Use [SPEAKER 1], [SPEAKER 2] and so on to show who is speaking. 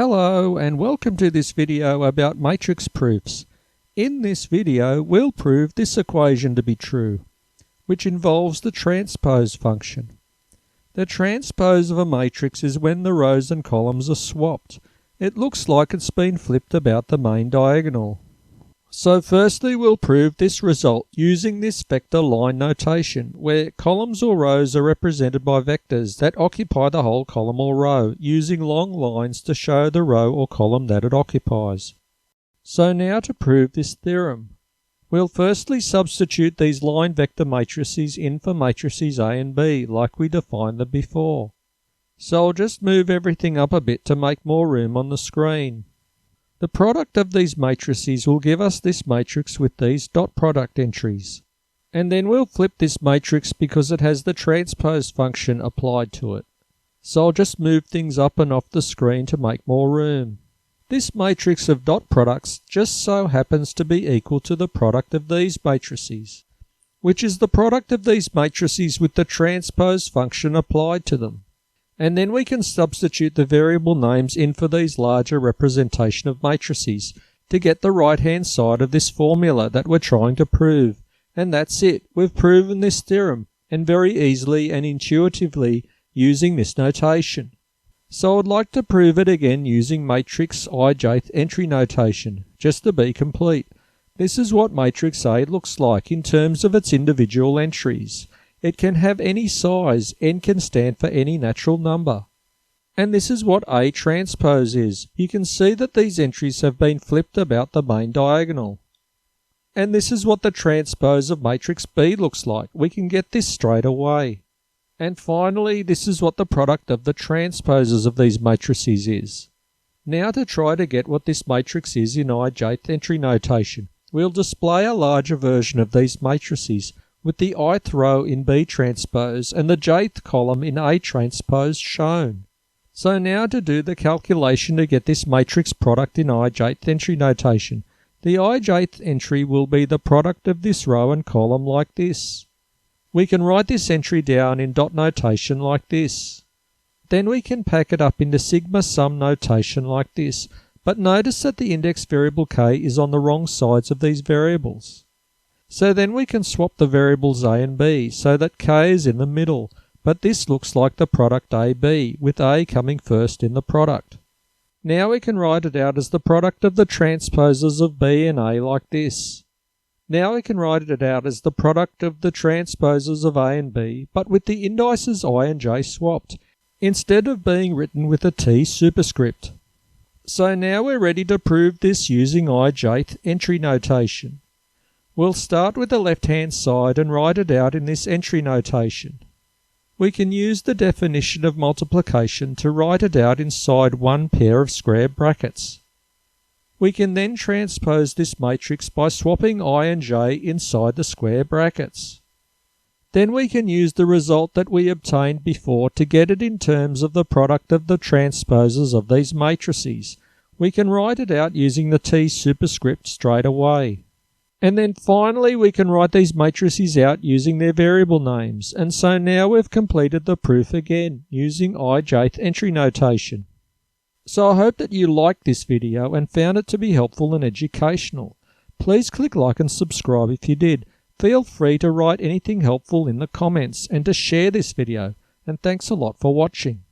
[SPEAKER 1] Hello and welcome to this video about matrix proofs. In this video we'll prove this equation to be true, which involves the transpose function. The transpose of a matrix is when the rows and columns are swapped. It looks like it's been flipped about the main diagonal. So firstly we'll prove this result using this vector line notation, where columns or rows are represented by vectors that occupy the whole column or row, using long lines to show the row or column that it occupies. So now to prove this theorem, we'll firstly substitute these line vector matrices in for matrices A and B like we defined them before. So I'll just move everything up a bit to make more room on the screen. The product of these matrices will give us this matrix with these dot product entries. And then we'll flip this matrix because it has the transpose function applied to it. So I'll just move things up and off the screen to make more room. This matrix of dot products just so happens to be equal to the product of these matrices, which is the product of these matrices with the transpose function applied to them. And then we can substitute the variable names in for these larger representation of matrices to get the right hand side of this formula that we're trying to prove. And that's it. We've proven this theorem, and very easily and intuitively using this notation. So I'd like to prove it again using matrix ijth entry notation, just to be complete. This is what matrix A looks like in terms of its individual entries. It can have any size, n can stand for any natural number. And this is what A transpose is. You can see that these entries have been flipped about the main diagonal. And this is what the transpose of matrix B looks like. We can get this straight away. And finally, this is what the product of the transposes of these matrices is. Now to try to get what this matrix is in ijth entry notation, we'll display a larger version of these matrices with the ith row in B transpose and the jth column in A transpose shown. So now to do the calculation to get this matrix product in ijth entry notation, the ijth entry will be the product of this row and column like this. We can write this entry down in dot notation like this. Then we can pack it up into sigma sum notation like this, but notice that the index variable k is on the wrong sides of these variables. So then we can swap the variables a and b so that k is in the middle, but this looks like the product AB, with a coming first in the product. Now we can write it out as the product of the transposes of b and a like this. Now we can write it out as the product of the transposes of a and b, but with the indices I and j swapped, instead of being written with a t superscript. So now we're ready to prove this using ijth entry notation. We'll start with the left-hand side and write it out in this entry notation. We can use the definition of multiplication to write it out inside one pair of square brackets. We can then transpose this matrix by swapping I and j inside the square brackets. Then we can use the result that we obtained before to get it in terms of the product of the transposes of these matrices. We can write it out using the t superscript straight away. And then finally we can write these matrices out using their variable names, and so now we've completed the proof again using ijth entry notation. So I hope that you liked this video and found it to be helpful and educational. Please click like and subscribe if you did. Feel free to write anything helpful in the comments and to share this video, and thanks a lot for watching.